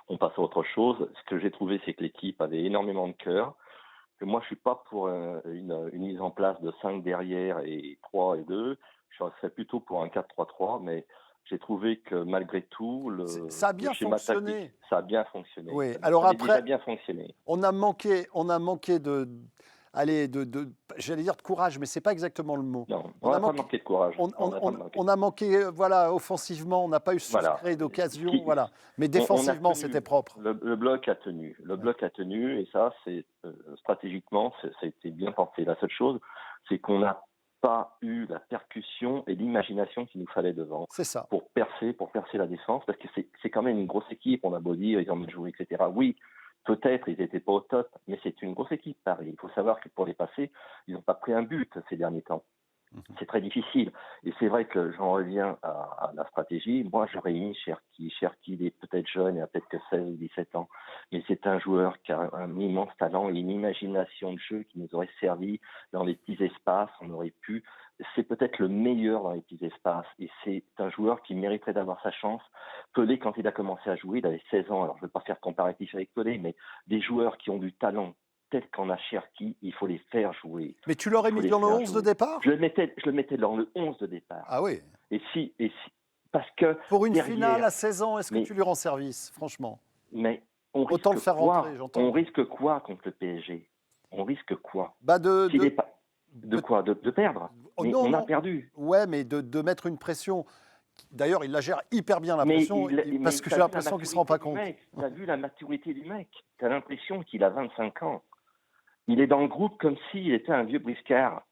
on passe à autre chose. Ce que j'ai trouvé, c'est que l'équipe avait énormément de cœur, que moi, je suis pas pour une mise en place de 5 derrière et 3 et 2. Je serais plutôt pour un 4-3-3, mais j'ai trouvé que malgré tout, Ça a le bien schéma tactique, fonctionné. ça a bien fonctionné. Oui. Ça Alors avait déjà après, bien fonctionné. on a manqué allez, j'allais dire de courage, mais c'est pas exactement le mot. Non, on On a n'a pas manqué, manqué de courage. on, On n'a pas on- manqué. on a manqué, voilà, offensivement, on n'a pas eu su se Voilà. créer Ce d'occasion, qui, voilà. Mais on a défensivement, c'était tenu. propre. Le bloc a tenu. Le Ouais. bloc a tenu, et ça, c'est stratégiquement, ça a été bien pensé. La seule chose, c'est qu'on n'a pas eu la percussion et l'imagination qu'il nous fallait devant C'est ça. pour percer la défense, parce que c'est quand même une grosse équipe. On a beau dire, ils ont mal joué, etc. Oui, peut-être ils n'étaient pas au top, mais c'est une grosse équipe, Paris. Il faut savoir que pour les passer, ils n'ont pas pris un but ces derniers temps. Mhm. C'est très difficile. Et c'est vrai que j'en reviens à la stratégie. Moi, j'aurais mis Cherki. Cherki, il est peut-être jeune, il a peut-être que 16 ou 17 ans. Mais c'est un joueur qui a un immense talent et une imagination de jeu qui nous aurait servi dans les petits espaces. On aurait pu. C'est peut-être le meilleur dans les petits espaces. Et c'est un joueur qui mériterait d'avoir sa chance. Pelé, quand il a commencé à jouer, il avait 16 ans. Alors, je ne veux pas faire comparatif avec Pelé, mais des joueurs qui ont du talent tel qu'en a Cherki, il faut les faire jouer. Mais tu Il l'aurais faut mis les dans le faire 11 de jouer. départ? Je le mettais dans le 11 de départ. Ah oui. Parce que Pour une finale derrière, à 16 ans, est-ce que mais, tu lui rends service, franchement? mais on Autant le risque faire rentrer, quoi? On j'entends. risque quoi contre le PSG? On risque quoi? Bah S'il est pas, de peut- quoi? De perdre? oh Mais non, on a non. perdu. Ouais, mais de mettre une pression. D'ailleurs, il la gère hyper bien la pression, parce Mais que t'as j'ai vu la l'impression qu'il se rend maturité pas du compte. mec? T'as vu la maturité du mec? T'as l'impression qu'il a 25 ans. Il est dans le groupe comme s'il était un vieux briscard.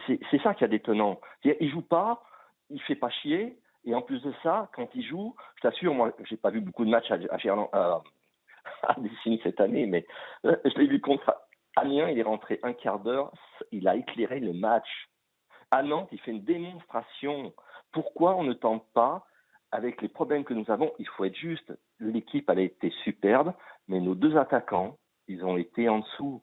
C'est ça qui est détonnant. Il joue pas, il fait pas chier, et en plus de ça, quand il joue, je t'assure, moi, j'ai pas vu beaucoup de matchs à Dessine cette année, mais je l'ai vu contre Amiens, il est rentré un quart d'heure, il a éclairé le match. À Nantes, il fait une démonstration. Pourquoi on ne tente pas, avec les problèmes que nous avons, il faut être juste, l'équipe, elle a été superbe, mais nos deux attaquants, ils ont été en dessous.